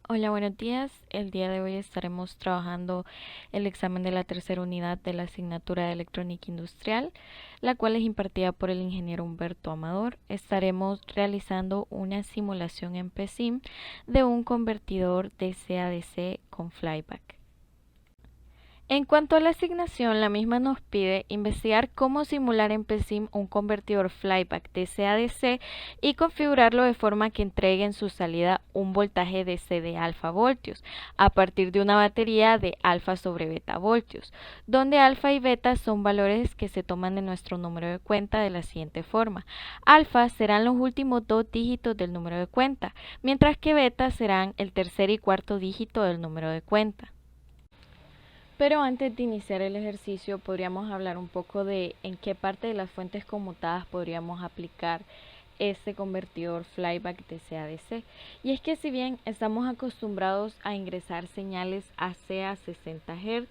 Hola, buenos días. El día de hoy estaremos trabajando el examen de la tercera unidad de la asignatura de Electrónica Industrial, la cual es impartida por el ingeniero Humberto Amador. Estaremos realizando una simulación en PSIM de un convertidor DC a DC con flyback. En cuanto a la asignación, la misma nos pide investigar cómo simular en PSIM un convertidor flyback DC a DC y configurarlo de forma que entregue en su salida un voltaje DC de alfa voltios a partir de una batería de alfa sobre beta voltios, donde alfa y beta son valores que se toman de nuestro número de cuenta de la siguiente forma. Alfa serán los últimos dos dígitos del número de cuenta, mientras que beta serán el tercer y cuarto dígito del número de cuenta. Pero antes de iniciar el ejercicio podríamos hablar un poco de en qué parte de las fuentes conmutadas podríamos aplicar este convertidor flyback DC a DC. Y es que si bien estamos acostumbrados a ingresar señales AC a 60 Hz,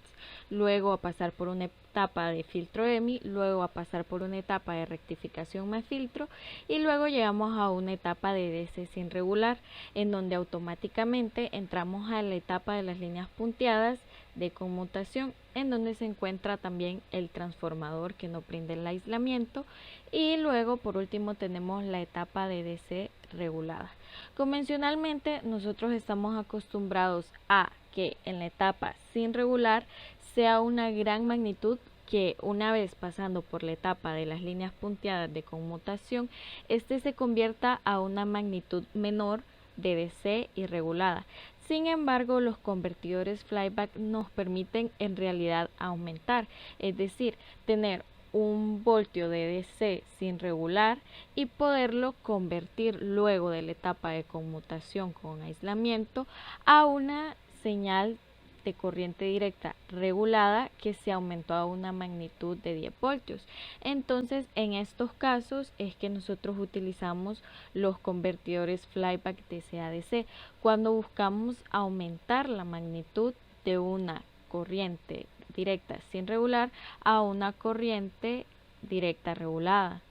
luego a pasar por una etapa de filtro EMI, luego a pasar por una etapa de rectificación más filtro y luego llegamos a una etapa de DC sin regular, en donde automáticamente entramos a la etapa de las líneas punteadas de conmutación, en donde se encuentra también el transformador que no brinda el aislamiento, y luego por último tenemos la etapa de DC regulada. Convencionalmente nosotros estamos acostumbrados a que en la etapa sin regular sea una gran magnitud, que una vez pasando por la etapa de las líneas punteadas de conmutación, este se convierta a una magnitud menor de DC y regulada. Sin embargo, los convertidores flyback nos permiten en realidad aumentar, es decir, tener un voltio de DC sin regular y poderlo convertir luego de la etapa de conmutación con aislamiento a una señal de corriente directa regulada que se aumentó a una magnitud de 10 voltios. Entonces, en estos casos es que nosotros utilizamos los convertidores flyback DC a DC cuando buscamos aumentar la magnitud de una corriente directa sin regular a una corriente directa regulada.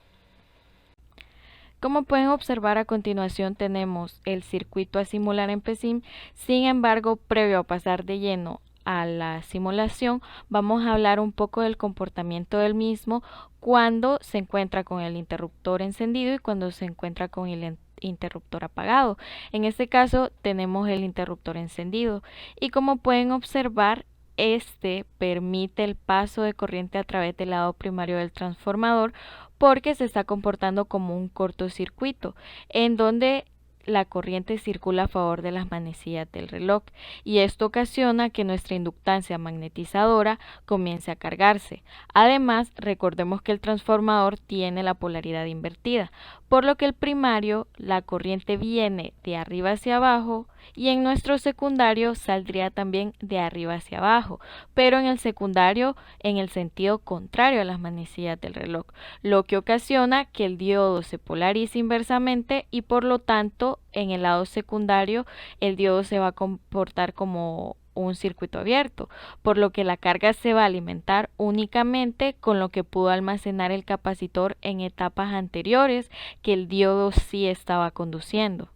Como pueden observar, a continuación tenemos el circuito a simular en PSIM. Sin embargo, previo a pasar de lleno a la simulación, vamos a hablar un poco del comportamiento del mismo cuando se encuentra con el interruptor encendido y cuando se encuentra con el interruptor apagado. En este caso tenemos el interruptor encendido y como pueden observar, este permite el paso de corriente a través del lado primario del transformador porque se está comportando como un cortocircuito en donde la corriente circula a favor de las manecillas del reloj y esto ocasiona que nuestra inductancia magnetizadora comience a cargarse. Además, recordemos que el transformador tiene la polaridad invertida, por lo que el primario, la corriente viene de arriba hacia abajo y en nuestro secundario saldría también de arriba hacia abajo, pero en el secundario en el sentido contrario a las manecillas del reloj, lo que ocasiona que el diodo se polarice inversamente y por lo tanto en el lado secundario el diodo se va a comportar como un circuito abierto, por lo que la carga se va a alimentar únicamente con lo que pudo almacenar el capacitor en etapas anteriores que el diodo sí estaba conduciendo.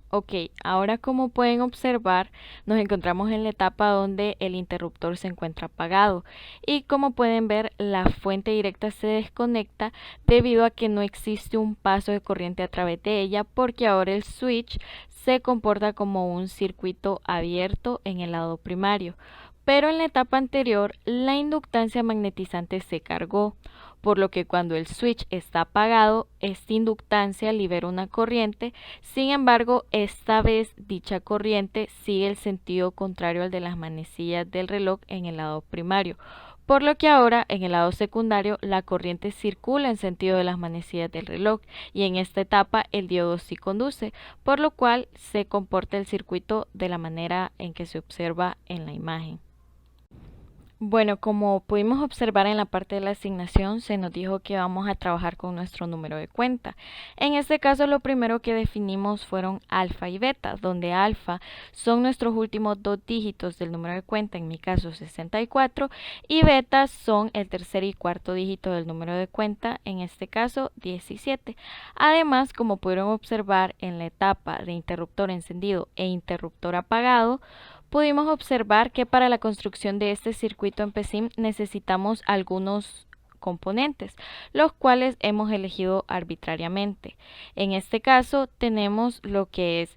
Ok, ahora como pueden observar, nos encontramos en la etapa donde el interruptor se encuentra apagado y como pueden ver, la fuente directa se desconecta debido a que no existe un paso de corriente a través de ella, porque ahora el switch se comporta como un circuito abierto en el lado primario. Pero en la etapa anterior, la inductancia magnetizante se cargó, por lo que cuando el switch está apagado, esta inductancia libera una corriente. Sin embargo, esta vez dicha corriente sigue el sentido contrario al de las manecillas del reloj en el lado primario, por lo que ahora en el lado secundario la corriente circula en sentido de las manecillas del reloj y en esta etapa el diodo sí conduce, por lo cual se comporta el circuito de la manera en que se observa en la imagen. Bueno, como pudimos observar en la parte de la asignación, se nos dijo que vamos a trabajar con nuestro número de cuenta. En este caso, lo primero que definimos fueron alfa y beta, donde alfa son nuestros últimos dos dígitos del número de cuenta, en mi caso 64, y beta son el tercer y cuarto dígito del número de cuenta, en este caso 17. Además, como pudieron observar en la etapa de interruptor encendido e interruptor apagado, pudimos observar que para la construcción de este circuito en PESIM necesitamos algunos componentes, los cuales hemos elegido arbitrariamente. En este caso tenemos lo que es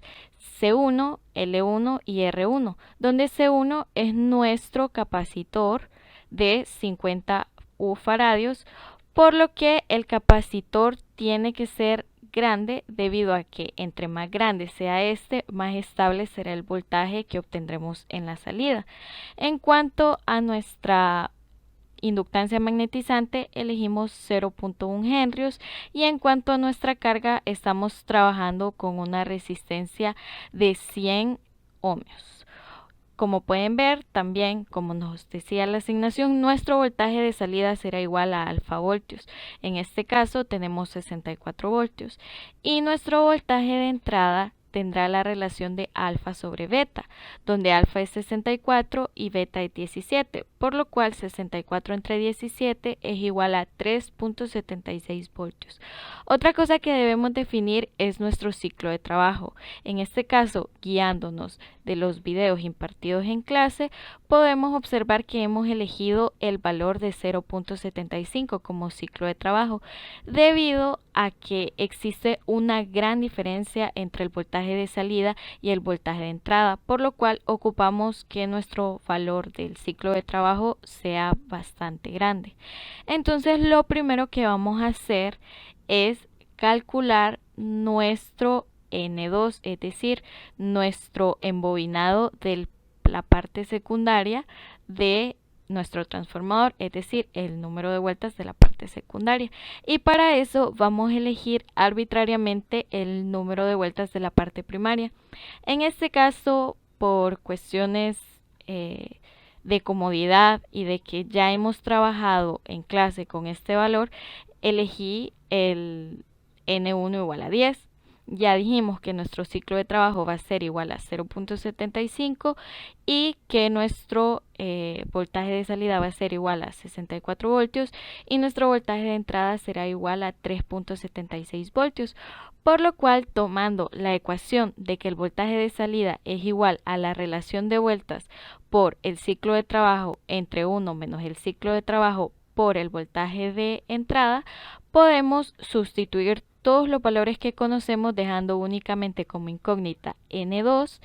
C1, L1 y R1, donde C1 es nuestro capacitor de 50 faradios, por lo que el capacitor tiene que ser grande debido a que entre más grande sea este, más estable será el voltaje que obtendremos en la salida. En cuanto a nuestra inductancia magnetizante, elegimos 0.1 henrios, y en cuanto a nuestra carga, estamos trabajando con una resistencia de 100 ohmios. Como pueden ver, también, como nos decía la asignación, nuestro voltaje de salida será igual a alfa voltios. En este caso tenemos 64 voltios. Y nuestro voltaje de entrada tendrá la relación de alfa sobre beta, donde alfa es 64 y beta es 17, por lo cual 64 entre 17 es igual a 3.76 voltios. Otra cosa que debemos definir es nuestro ciclo de trabajo. En este caso, guiándonos de los videos impartidos en clase, podemos observar que hemos elegido el valor de 0.75 como ciclo de trabajo, debido a que existe una gran diferencia entre el voltaje de salida y el voltaje de entrada, por lo cual ocupamos que nuestro valor del ciclo de trabajo sea bastante grande. Entonces, lo primero que vamos a hacer es calcular nuestro N2, es decir, nuestro embobinado de la parte secundaria de nuestro transformador, es decir, el número de vueltas de la parte secundaria. Y para eso vamos a elegir arbitrariamente el número de vueltas de la parte primaria. En este caso, por cuestiones de comodidad y de que ya hemos trabajado en clase con este valor, elegí el N1 igual a 10. Ya dijimos que nuestro ciclo de trabajo va a ser igual a 0.75 y que nuestro voltaje de salida va a ser igual a 64 voltios y nuestro voltaje de entrada será igual a 3.76 voltios. Por lo cual, tomando la ecuación de que el voltaje de salida es igual a la relación de vueltas por el ciclo de trabajo entre 1 menos el ciclo de trabajo por el voltaje de entrada, podemos sustituir todos los valores que conocemos dejando únicamente como incógnita N2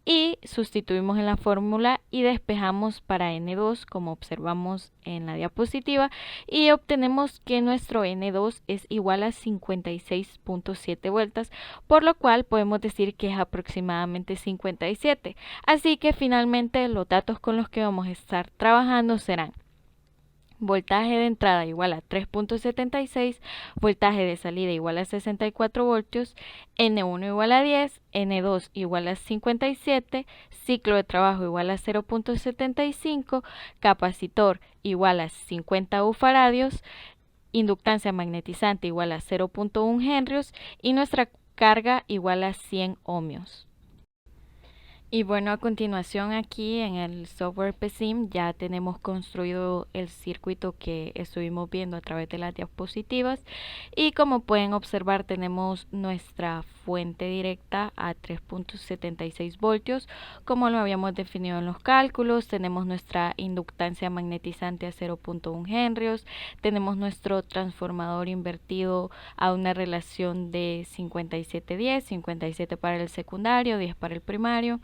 y sustituimos en la fórmula y despejamos para N2 como observamos en la diapositiva y obtenemos que nuestro N2 es igual a 56.7 vueltas, por lo cual podemos decir que es aproximadamente 57. Así que finalmente los datos con los que vamos a estar trabajando serán voltaje de entrada igual a 3.76, voltaje de salida igual a 64 voltios, N1 igual a 10, N2 igual a 57, ciclo de trabajo igual a 0.75, capacitor igual a 50 faradios, inductancia magnetizante igual a 0.1 henrios y nuestra carga igual a 100 ohmios. Y bueno, a continuación aquí en el software PESIM ya tenemos construido el circuito que estuvimos viendo a través de las diapositivas y como pueden observar tenemos nuestra fuente directa a 3.76 voltios como lo habíamos definido en los cálculos, tenemos nuestra inductancia magnetizante a 0.1 henrios, tenemos nuestro transformador invertido a una relación de 57-10, 57 para el secundario, 10 para el primario.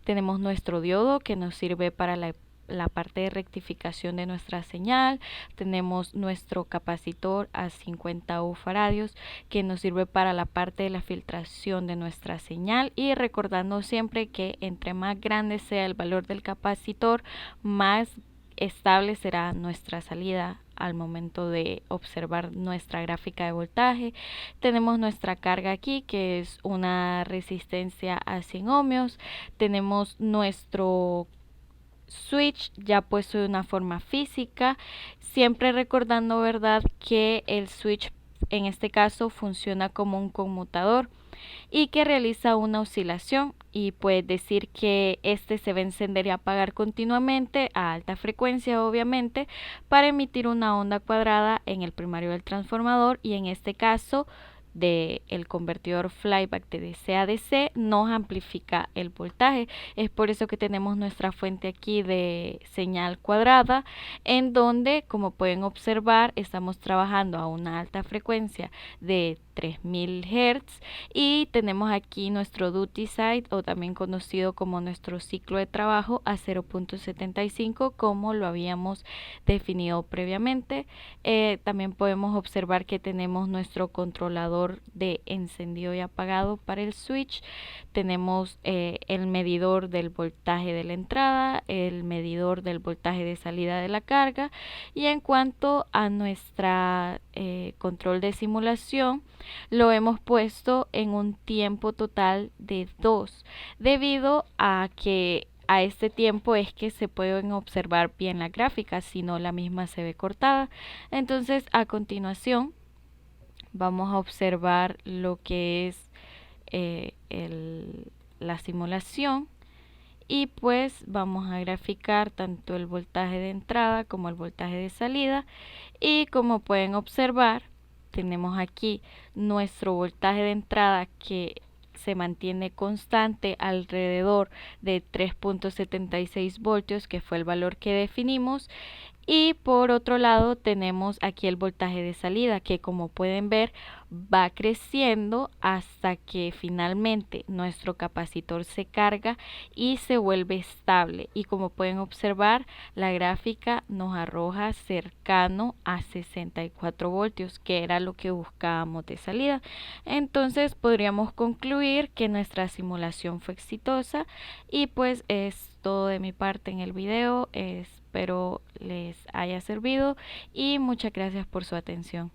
Tenemos nuestro diodo que nos sirve para la parte de rectificación de nuestra señal. Tenemos nuestro capacitor a 50 faradios que nos sirve para la parte de la filtración de nuestra señal y recordando siempre que entre más grande sea el valor del capacitor, más estable será nuestra salida al momento de observar nuestra gráfica de voltaje. Tenemos nuestra carga aquí que es una resistencia a 100 ohmios. Tenemos nuestro switch ya puesto de una forma física, siempre recordando, ¿verdad?, que el switch en este caso funciona como un conmutador y que realiza una oscilación, y puedes decir que este se va a encender y apagar continuamente a alta frecuencia, obviamente, para emitir una onda cuadrada en el primario del transformador, y en este caso del convertidor flyback de DC a DC nos amplifica el voltaje. Es por eso que tenemos nuestra fuente aquí de señal cuadrada, en donde, como pueden observar, estamos trabajando a una alta frecuencia de 3000 Hz, y tenemos aquí nuestro duty cycle, o también conocido como nuestro ciclo de trabajo, a 0.75, como lo habíamos definido previamente. También podemos observar que tenemos nuestro controlador de encendido y apagado para el switch. Tenemos el medidor del voltaje de la entrada, el medidor del voltaje de salida de la carga, y en cuanto a nuestra control de simulación, lo hemos puesto en un tiempo total de 2, debido a que a este tiempo es que se pueden observar bien las gráficas, si no la misma se ve cortada. Entonces, a continuación vamos a observar lo que es la simulación, y pues vamos a graficar tanto el voltaje de entrada como el voltaje de salida, y como pueden observar, tenemos aquí nuestro voltaje de entrada que se mantiene constante alrededor de 3.76 voltios, que fue el valor que definimos. Y por otro lado tenemos aquí el voltaje de salida, que como pueden ver va creciendo hasta que finalmente nuestro capacitor se carga y se vuelve estable. Y como pueden observar, la gráfica nos arroja cercano a 64 voltios, que era lo que buscábamos de salida. Entonces podríamos concluir que nuestra simulación fue exitosa, y pues es todo de mi parte en el video. Espero les haya servido y muchas gracias por su atención.